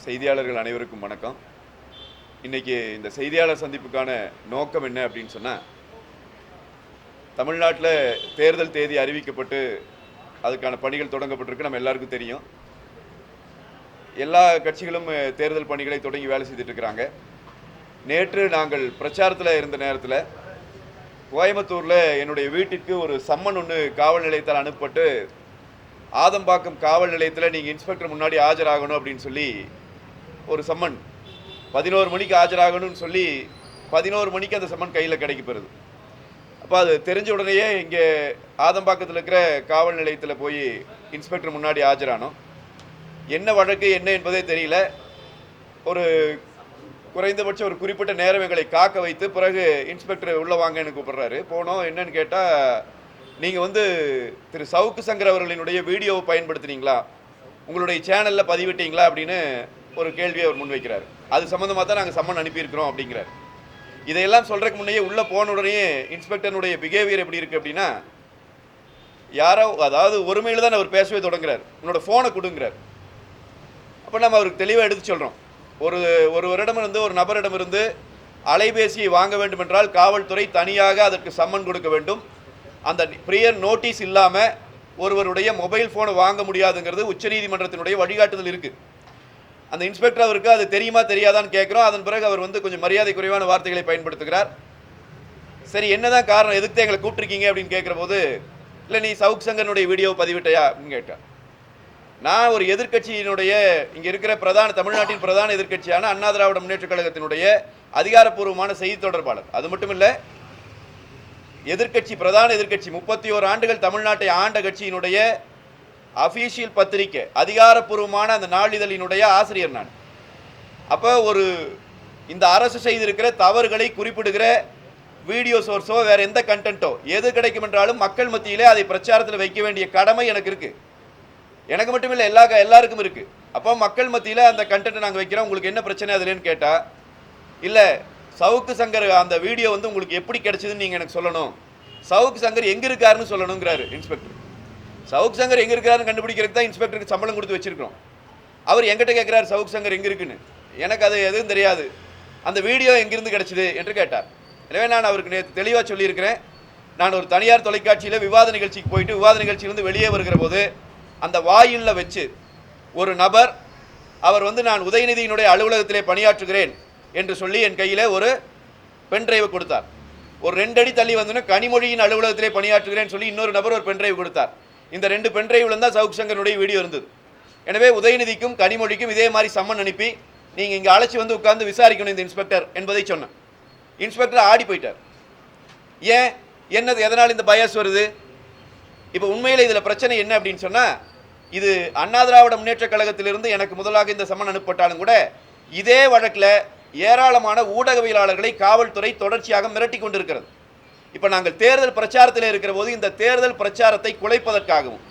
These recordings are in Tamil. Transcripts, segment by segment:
செய்தியாளர்கள் அனைவருக்கும் வணக்கம். இன்னைக்கு இந்த செய்தியாளர் சந்திப்புக்கான நோக்கம் என்ன அப்படின்னு சொன்னால், தமிழ்நாட்டில் தேர்தல் தேதி அறிவிக்கப்பட்டு அதுக்கான பணிகள் தொடங்கப்பட்டிருக்கு. நம்ம எல்லாருக்கும் தெரியும். எல்லா கட்சிகளும் தேர்தல் பணிகளை தொடங்கி வேலை செய்துட்டு இருக்கிறாங்க. நேற்று நாங்கள் பிரச்சாரத்தில் இருந்த நேரத்தில் கோயம்புத்தூரில் என்னுடைய வீட்டிற்கு ஒரு சம்மன் ஒன்று காவல் நிலையத்தால் அனுப்பப்பட்டு, ஆதம்பாக்கம் காவல் நிலையத்தில் நீங்கள் இன்ஸ்பெக்டர் முன்னாடி ஆஜராகணும் அப்படின்னு சொல்லி ஒரு சம்மன் 11 மணிக்கு ஆஜராகணும்னு சொல்லி 11 மணிக்கு அந்த சம்மன் கையில் கிடைக்கப்பெறுது. அப்போ அது தெரிஞ்ச உடனேயே இங்கே ஆதம்பாக்கத்தில் இருக்கிற காவல் நிலையத்தில் போய் இன்ஸ்பெக்டர் முன்னாடி ஆஜரானோம். என்ன வழக்கு என்ன என்பதே தெரியல. ஒரு குறைந்தபட்சம் ஒரு குறிப்பிட்ட நேரம் எங்களை காக்க வைத்து பிறகு இன்ஸ்பெக்டர் உள்ளே வாங்கன்னு கூப்பிட்றாரு. போனோம். என்னன்னு கேட்டால், நீங்கள் திரு சவுக்கு சங்கர் அவர்களினுடைய வீடியோவை பயன்படுத்தினீங்களா, உங்களுடைய சேனலில் பதிவிட்டீங்களா அப்படின்னு ஒரு கேள்வியை அவர் முன்வைக்கிறார். அது சம்மந்தமாக தான் நாங்கள் சம்மன் அனுப்பியிருக்கிறோம் அப்படிங்கிறார். இதையெல்லாம் சொல்கிறதுக்கு முன்னையே உள்ளே போன உடனே இன்ஸ்பெக்டருடைய பிஹேவியர் எப்படி இருக்குது அப்படின்னா, யாரோ அதாவது ஒருமையில் தான் அவர் பேசவே தொடங்குறார். உன்னோட ஃபோனை கொடுங்கிறார். அப்போ நம்ம அவருக்கு தெளிவாக எடுத்து சொல்கிறோம். ஒருவரிடமிருந்து ஒரு நபரிடமிருந்து அலைபேசியை வாங்க வேண்டும் என்றால் காவல்துறை தனியாக அதற்கு சம்மன் கொடுக்க வேண்டும். அந்த பிரியர் நோட்டீஸ் இல்லாமல் ஒருவருடைய மொபைல் ஃபோனை வாங்க முடியாதுங்கிறது உச்சநீதிமன்றத்தினுடைய வழிகாட்டுதல் இருக்குது. அந்த இன்ஸ்பெக்டர் அவருக்கு அது தெரியுமா தெரியாதான்னு கேட்குறோம். அதன் பிறகு அவர் கொஞ்சம் மரியாதை குறைவான வார்த்தைகளை பயன்படுத்துகிறார். சரி, என்னதான் காரணம், எதுக்கு எங்களை கூப்பிட்டுருக்கீங்க அப்படின்னு கேட்குற போது, இல்லை நீ சவுக் சங்கரனுடைய வீடியோவை பதிவிட்டையா அப்படின்னு கேட்டார். நான் ஒரு எதிர்கட்சியினுடைய இங்கே இருக்கிற தமிழ்நாட்டின் பிரதான எதிர்கட்சியான அண்ணா திராவிட முன்னேற்ற கழகத்தினுடைய அதிகாரப்பூர்வமான செய்தி தொடர்பாளர். அது மட்டும் இல்லை, பிரதான எதிர்கட்சி 31 ஆண்டுகள் தமிழ்நாட்டை ஆண்ட கட்சியினுடைய அஃபீஷியல் பத்திரிக்கை, அதிகாரப்பூர்வமான அந்த நாளிதழினுடைய ஆசிரியர் நான். அப்போ இந்த அரசு செய்திருக்கிற தவறுகளை குறிப்பிடுகிற வீடியோ சோர்ஸோ வேற எந்த கண்டென்ட்டோ எது கிடைக்கும் என்றாலும் மக்கள் மத்தியிலே அதை பிரச்சாரத்தில் வைக்க வேண்டிய கடமை எனக்கு இருக்கு. எனக்கு மட்டும் இல்லை, எல்லாருக்கும் இருக்கு. அப்போ மக்கள் மத்தியில் அந்த கண்டென்ட்டை நாங்கள் வைக்கிறோம். உங்களுக்கு என்ன பிரச்சனை அதுலன்னு கேட்டால், இல்லை சவுக்கு சங்கர் அந்த வீடியோ உங்களுக்கு எப்படி கிடைச்சதுன்னு நீங்கள் எனக்கு சொல்லணும், சவுக்கு சங்கர் எங்கே இருக்காருன்னு சொல்லணுங்கிறாரு இன்ஸ்பெக்டர். சவுக்கு சங்கர் எங்கே இருக்காருன்னு கண்டுபிடிக்கிறதுக்கு தான் இன்ஸ்பெக்டருக்கு சம்பளம் கொடுத்து வச்சிருக்கிறோம். அவர் எங்கிட்ட கேட்குறாரு சவுக்கு சங்கர் எங்கே இருக்குன்னு. எனக்கு அது எதுவும் தெரியாது, அந்த வீடியோ எங்கிருந்து கிடைச்சிது என்று கேட்டார். எனவே நான் அவருக்கு நேற்று தெளிவாக சொல்லியிருக்கிறேன். நான் ஒரு தனியார் தொலைக்காட்சியில் விவாத நிகழ்ச்சிக்கு போயிட்டு விவாத நிகழ்ச்சியிலிருந்து வெளியே வருகிற போது அந்த வாயிலில் வச்சு ஒரு நபர் அவர் நான் உதயநிதியினுடைய அலுவலகத்திலே பணியாற்றுகிறேன் என்று சொல்லி என் கையில் ஒரு பென்ட்ரைவை கொடுத்தார். ஒரு 2 அடி தள்ளி கனிமொழியின் அலுவலகத்திலே பணியாற்றுகிறேன்னு சொல்லி இன்னொரு நபர் ஒரு பென்ட்ரைவ் கொடுத்தார். இந்த 2 பென்ட்ரைவில் தான் சவுக் சங்கருடைய வீடியோ இருந்தது. எனவே உதயநிதிக்கும் கனிமொழிக்கும் இதே மாதிரி சம்மன் அனுப்பி நீங்கள் இங்கே அழைச்சி உட்கார்ந்து விசாரிக்கணும் இந்த இன்ஸ்பெக்டர் என்பதை சொன்னேன். இன்ஸ்பெக்டர் ஆடி போயிட்டார். ஏன், என்னது, எதனால் இந்த பயஸ் வருது? இப்போ உண்மையில் இதில் பிரச்சனை என்ன அப்படின்னு சொன்னால், இது அண்ணா திராவிட முன்னேற்ற கழகத்திலிருந்து எனக்கு முதலாக இந்த சம்மன் அனுப்பப்பட்டாலும் கூட இதே வழக்கில் ஏராளமான ஊடகவியலாளர்களை காவல்துறை தொடர்ச்சியாக மிரட்டி கொண்டிருக்கிறது. இப்போ நாங்கள் தேர்தல் பிரச்சாரத்தில் இருக்கிற போது இந்த தேர்தல் பிரச்சாரத்தை குலைப்பதற்காகவும்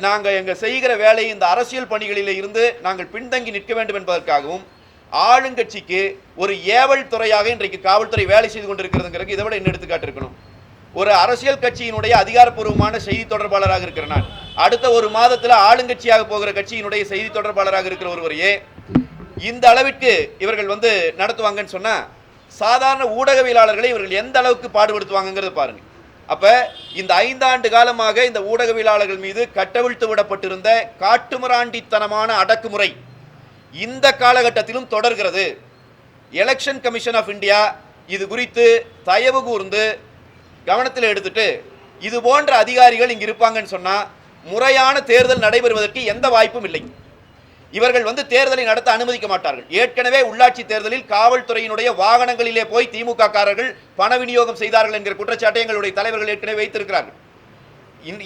நாங்கள் எங்கள் செய்கிற வேலை இந்த அரசியல் பணிகளில் இருந்து நாங்கள் பின்தங்கி நிற்க வேண்டும் என்பதற்காகவும் ஆளுங்கட்சிக்கு ஒரு ஏவல் துறையாக இன்றைக்கு காவல்துறை வேலை செய்து கொண்டிருக்கிறதுங்கிறது இதை விட என்ன எடுத்துக்காட்டு இருக்கணும்? ஒரு அரசியல் கட்சியினுடைய அதிகாரப்பூர்வமான செய்தி தொடர்பாளராக இருக்கிற நான் அடுத்த ஒரு மாதத்தில் ஆளுங்கட்சியாக போகிற கட்சியினுடைய செய்தி தொடர்பாளராக இருக்கிற ஒருவரையே இந்த அளவிற்கு இவர்கள் நடத்துவாங்கன்னு சொன்னா, சாதாரண ஊடகவியலாளர்களை இவர்கள் எந்த அளவுக்கு பாடுபடுத்துவாங்கிறத பாருங்க. அப்ப இந்த 5 ஆண்டு காலமாக இந்த ஊடகவியலாளர்கள் மீது கட்டவிழ்த்து விடப்பட்டிருந்த காட்டுமிராண்டித்தனமான அடக்குமுறை இந்த காலகட்டத்திலும் தொடர்கிறது. எலெக்ஷன் கமிஷன் ஆஃப் இந்தியா இது குறித்து தயவு கூர்ந்து கவனத்தில் எடுத்துட்டு இது போன்ற அதிகாரிகள் இங்கு இருப்பாங்கன்னு சொன்னா முறையான தேர்தல் நடைபெறுவதற்கு எந்த வாய்ப்பும் இல்லை. இவர்கள் தேர்தலை நடத்த அனுமதிக்க மாட்டார்கள். ஏற்கனவே உள்ளாட்சி தேர்தலில் காவல்துறையினுடைய வாகனங்களிலே போய் திமுக காரர்கள் பண விநியோகம் செய்தார்கள் என்கிற குற்றச்சாட்டை எங்களுடைய தலைவர்கள் ஏற்கனவே வைத்திருக்கிறார்கள்.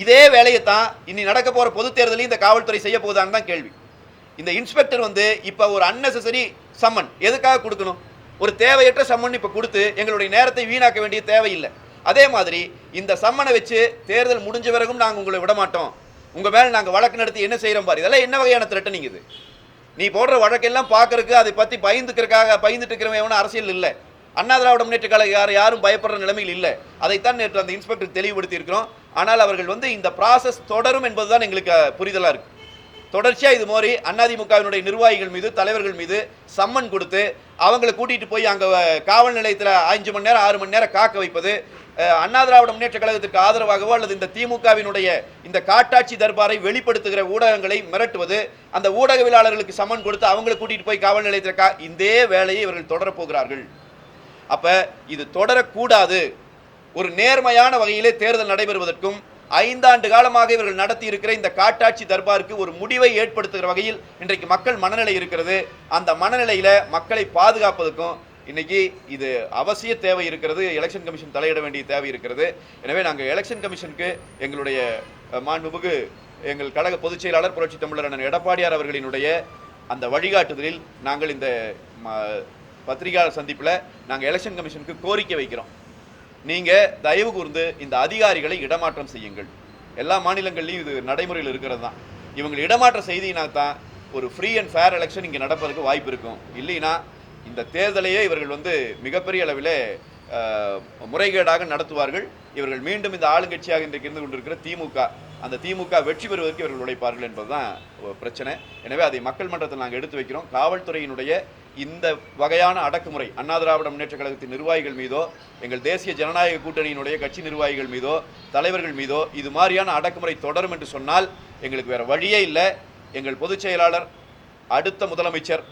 இதே வேலையை தான் இனி நடக்க போற பொது தேர்தலில் இந்த காவல்துறை செய்ய போகுதான்னு தான் கேள்வி. இந்த இன்ஸ்பெக்டர் இப்ப ஒரு அன்னெசரி சம்மன் எதுக்காக கொடுக்கணும்? ஒரு தேவையற்ற சம்மன் இப்ப கொடுத்து எங்களுடைய நேரத்தை வீணாக்க வேண்டிய தேவையில்லை. அதே மாதிரி இந்த சம்மனை வச்சு தேர்தல் முடிஞ்ச பிறகும் நாங்கள் உங்களை விட மாட்டோம், உங்க மேல நாங்கள் வழக்கு நடத்தி என்ன செய்யறோம் பாரு. இதெல்லாம் என்ன வகையான த்ரெட்டனிங் இது? நீ போடுற வழக்கெல்லாம் பார்க்கறதுக்கு அதை பற்றி பயந்துட்டு இருக்கிறவன் அரசியல் இல்லை. அண்ணா திராவிட முன்னேற்ற கழகம் யாரும் பயப்படுற நிலைமையில் இல்லை. அதைத்தான் நேற்று அந்த இன்ஸ்பெக்டர் தெளிவுபடுத்தி இருக்கிறோம். ஆனால் அவர்கள் இந்த ப்ராசஸ் தொடரும் என்பதுதான் எங்களுக்கு புரிதலாக இருக்கு. தொடர்ச்சியாக இது மாதிரி அதிமுகவினுடைய நிர்வாகிகள் மீது தலைவர்கள் மீது சம்மன் கொடுத்து அவங்களை கூட்டிகிட்டு போய் அங்கே காவல் நிலையத்தில் 5 மணி நேரம் 6 மணி நேரம் காக்க வைப்பது, அண்ணா திராவிட முன்னேற்ற கழகத்திற்கு ஆதரவாகவோ அல்லது இந்த திமுகவினுடைய இந்த காட்டாட்சி தர்பாரை வெளிப்படுத்துகிற ஊடகங்களை மிரட்டுவது, அந்த ஊடகவியலாளர்களுக்கு சம்மன் கொடுத்து அவங்களை கூட்டிகிட்டு போய் காவல் நிலையத்தில் இதே வேலையை இவர்கள் தொடரப்போகிறார்கள். அப்ப இது தொடரக்கூடாது. ஒரு நேர்மையான வகையிலே தேர்தல் நடைபெறுவதற்கும் 5 ஆண்டு காலமாக இவர்கள் நடத்தி இருக்கிற இந்த காட்டாட்சி தர்பாருக்கு ஒரு முடிவை ஏற்படுத்துகிற வகையில் இன்றைக்கு மக்கள் மனநிலை இருக்கிறது. அந்த மனநிலையில மக்களை பாதுகாப்பதற்கும் இன்னைக்கு இது அவசிய தேவை இருக்கிறது. எலெக்ஷன் கமிஷன் தலையிட வேண்டிய தேவை இருக்கிறது. எனவே நாங்கள் எலெக்ஷன் கமிஷனுக்கு எங்களுடைய மாண்புமிகு எங்கள் கழக பொதுச் செயலாளர் புரட்சி தமிழர் அண்ணன் எடப்பாடியார் அவர்களினுடைய அந்த வழிகாட்டுதலில் நாங்கள் இந்த பத்திரிகையாளர் சந்திப்பில் நாங்கள் எலெக்ஷன் கமிஷனுக்கு கோரிக்கை வைக்கிறோம். நீங்கள் தயவு கூர்ந்து இந்த அதிகாரிகளை இடமாற்றம் செய்யுங்கள். எல்லா மாநிலங்கள்லையும் இது நடைமுறையில் இருக்கிறது தான். இவங்களை இடமாற்றம் செய்தினா தான் ஒரு ஃப்ரீ அண்ட் ஃபேர் எலெக்ஷன் இங்கே நடப்பதற்கு வாய்ப்பு இருக்கும். இல்லைன்னா இந்த தேர்தலையே இவர்கள் மிகப்பெரிய அளவில் முறைகேடாக நடத்துவார்கள். இவர்கள் மீண்டும் இந்த ஆளுங்கட்சியாக இன்றைக்கு இருந்து கொண்டிருக்கிற திமுக, அந்த திமுக வெற்றி பெறுவதற்கு இவர்கள் உழைப்பார்கள் என்பதுதான் பிரச்சனை. எனவே அதை மக்கள் மன்றத்தில் நாங்கள் எடுத்து வைக்கிறோம். காவல்துறையினுடைய இந்த வகையான அடக்குமுறை அண்ணா திராவிட முன்னேற்ற கழகத்தின் நிர்வாகிகள் மீதோ, எங்கள் தேசிய ஜனநாயக கூட்டணியினுடைய கட்சி நிர்வாகிகள் மீதோ, தலைவர்கள் மீதோ இது மாதிரியான அடக்குமுறை தொடரும் என்று சொன்னால் எங்களுக்கு வேற வழியே இல்லை. எங்கள் பொதுச் செயலாளர், அடுத்த முதலமைச்சர்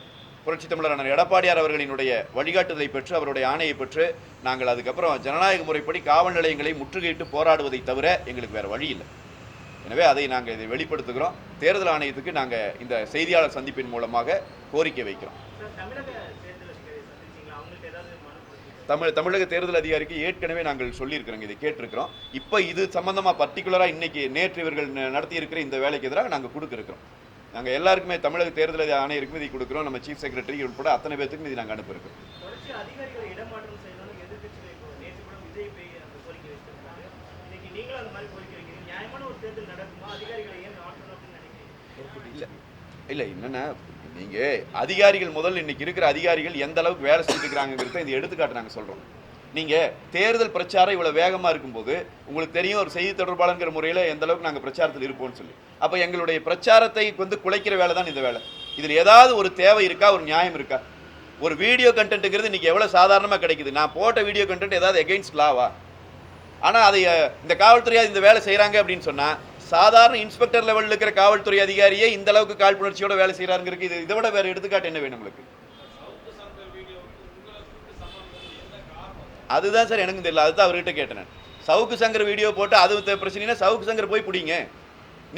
புரட்சி தமிழர் அண்ணன் எடப்பாடியார் அவர்களினுடைய வழிகாட்டுதலை பெற்று, அவருடைய ஆணையை பெற்று நாங்கள் அதுக்கப்புறம் ஜனநாயக முறைப்படி காவல் நிலையங்களை முற்றுகையிட்டு போராடுவதை தவிர எங்களுக்கு வேற வழி இல்லை. எனவே அதை நாங்கள் இதை வெளிப்படுத்துகிறோம். தேர்தல் ஆணையத்துக்கு நாங்கள் இந்த செய்தியாளர் சந்திப்பின் மூலமாக கோரிக்கை வைக்கிறோம். தமிழக தேர்தல் அதிகாரிக்கு ஏற்கனவே நாங்கள் சொல்லியிருக்கிறோங்க, இதை கேட்டிருக்கிறோம். இப்போ இது சம்பந்தமாக பர்டிகுலராக இன்னைக்கு நேற்று இவர்கள் நடத்தி இருக்கிற இந்த வேலைக்கு எதிராக நாங்கள் கொடுக்குறோம். நாங்கள் எல்லாருக்குமே தமிழக தேர்தல் ஆணையருக்கும் இதை கொடுக்குறோம். நம்ம சீஃப் செக்ரட்டரி உட்பட அத்தனை பேருக்கும் இதை நாங்கள் அனுப்பியிருக்கிறோம். இல்லை என்னன்னா, நீங்கள் அதிகாரிகள் முதல்ல இன்னைக்கு இருக்கிற அதிகாரிகள் எந்த அளவுக்கு வேலை செஞ்சுக்கிறாங்கிறத இந்த எடுத்துக்காட்டு நாங்கள் சொல்கிறோம். நீங்கள் தேர்தல் பிரச்சாரம் இவ்வளோ வேகமாக இருக்கும்போது உங்களுக்கு தெரியும் ஒரு செய்தி தொடர்பாளங்கிற முறையில் எந்த அளவுக்கு நாங்கள் பிரச்சாரத்தில் இருப்போம்னு சொல்லி. அப்போ எங்களுடைய பிரச்சாரத்தை குலைக்கிற வேலை தான் இந்த வேலை. இதில் ஏதாவது ஒரு தேவை இருக்கா, ஒரு நியாயம் இருக்கா? ஒரு வீடியோ கண்டென்ட்டுங்கிறது இன்றைக்கி எவ்வளோ சாதாரணமாக கிடைக்குது. நான் போட்ட வீடியோ கண்டென்ட் ஏதாவது எகெயின்ஸ்ட் லாவா? ஆனால் அதை இந்த காவல்துறையாக இந்த வேலை செய்கிறாங்க அப்படின்னு சொன்னால், சாதாரண இன்ஸ்பெக்டர் லெவலில் இருக்கிற காவல்துறை அதிகாரியே இந்த அளவுக்கு காழ்ப்புணர்ச்சியோட வேலை செய்கிறாருங்கிறதுக்கு இதை விட வேறு எடுத்துக்காட்டு என்ன வேணும் உங்களுக்கு? அதுதான் சார் எனக்கு தெரியல. அதுதான் அவர்கிட்ட கேட்டேன். சவுக்கு சங்கர் வீடியோ போட்டு அது பிரச்சனைனா சவுக்கு சங்கர் போய் பிடிங்க.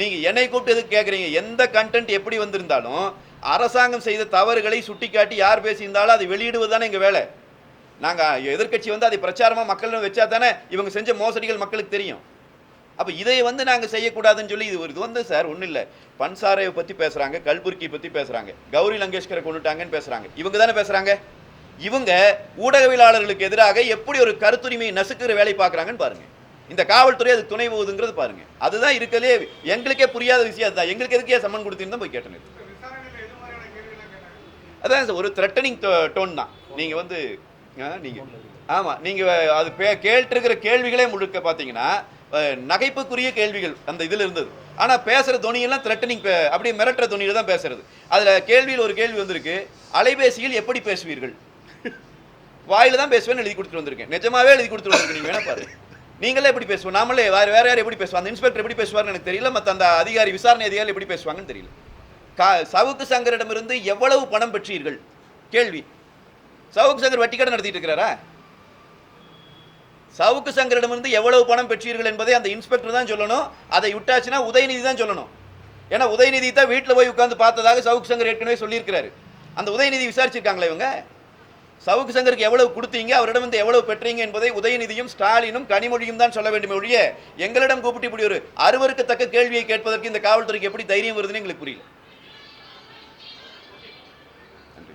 நீங்கள் என்னை கூப்பிட்டு எதுக்கு கேட்குறீங்க? எந்த கண்டென்ட் எப்படி வந்திருந்தாலும் அரசாங்கம் செய்த தவறுகளை சுட்டிக்காட்டி யார் பேசியிருந்தாலும் அதை வெளியிடுவது தானே எங்கள் வேலை. நாங்கள் எதிர்கட்சி அதை பிரச்சாரமாக மக்கள் வச்சா தானே இவங்க செஞ்ச மோசடிகள் மக்களுக்கு தெரியும். அப்போ இதை நாங்கள் செய்யக்கூடாதுன்னு சொல்லி இது சார் ஒன்றும் இல்லை. பன்சாரையை பற்றி பேசுகிறாங்க, கல்புர்கி பற்றி பேசுகிறாங்க, கௌரி லங்கேஷ்கரை கொண்டுட்டாங்கன்னு பேசுகிறாங்க. இவங்க தானே பேசுகிறாங்க. இவங்க ஊடகவியலாளர்களுக்கு எதிராக எப்படி ஒரு கருத்துரிமையை நசுக்கிற வேலை பார்க்குறாங்கன்னு பாருங்கள். இந்த காவல்துறை அது துணை போகுதுங்கிறது பாருங்கள். அதுதான் இருக்கலே எங்களுக்கே புரியாத விஷயம். அதுதான் எங்களுக்கு எதுக்கே சம்மன் கொடுத்திருந்தா போய் கேட்டேன். அதான் சார் ஒரு த்ரெட்டனிங் டோன் தான். நீங்கள் நீங்கள் ஆமாம், நீங்கள் அது கேட்டிருக்கிற கேள்விகளே முழுக்க பார்த்தீங்கன்னா நகைப்புக்குரிய கேள்விகள் அந்த இதில் இருந்தது. ஆனால் பேசுகிற துணியெல்லாம் த்ரெட்டனிங், அப்படியே மிரட்டுற துணியில் தான் பேசுறது. அதில் கேள்வியில் ஒரு கேள்வி வந்திருக்கு, அலைபேசியில் எப்படி பேசுவீர்கள்? வாயில் தான் பேசுவேன்னு எழுதி கொடுத்துட்டு வந்திருக்கேன். நிஜமாவே எழுதி கொடுத்துட்டு வந்திருக்கேன். நீங்கள் வேணா பாரு. நீங்களே எப்படி பேசுவோம்? நாமளே வேற யார் எப்படி பேசுவோம்? அந்த இன்ஸ்பெக்டர் எப்படி பேசுவார்னு எனக்கு தெரியல. மற்ற அந்த அதிகாரி, விசாரணை அதிகாரி எப்படி பேசுவாங்கன்னு தெரியல. சவுக்கு சங்கரிடமிருந்து எவ்வளவு பணம் பெற்றீர்கள்? கேள்வி. சவுக்கு சங்கர் வட்டி கடை நடத்திட்டு இருக்கிறாரா? சவுக்கு சங்கரிடமிருந்து எவ்வளவு பணம் பெற்றீர்கள் என்பதை அந்த இன்ஸ்பெக்டர் தான் சொல்லணும். அதை விட்டாச்சுன்னா உதயநிதி தான் சொல்லணும். ஏன்னா உதயநிதி தான் வீட்டில் போய் உட்காந்து பார்த்ததாக சவுக்கு சங்கர் ஏற்கனவே சொல்லியிருக்கிறாரு. அந்த உதயநிதி விசாரிச்சிருக்காங்களே இவங்க. சவுக்கு சங்கருக்கு எவ்வளவு கொடுத்தீங்க, அவரிடம் வந்து எவ்வளவு பெற்றீங்க என்பதை உதயநிதியும் ஸ்டாலினும் கனிமொழியும் தான் சொல்ல வேண்டும் ஒழிய எங்களிடம் கூப்பிட்டு இப்படி ஒரு அருவருக்கத்தக்க கேள்வியை கேட்பதற்கு இந்த காவல்துறைக்கு எப்படி தைரியம் வருதுன்னு எங்களுக்கு புரியல. நன்றி.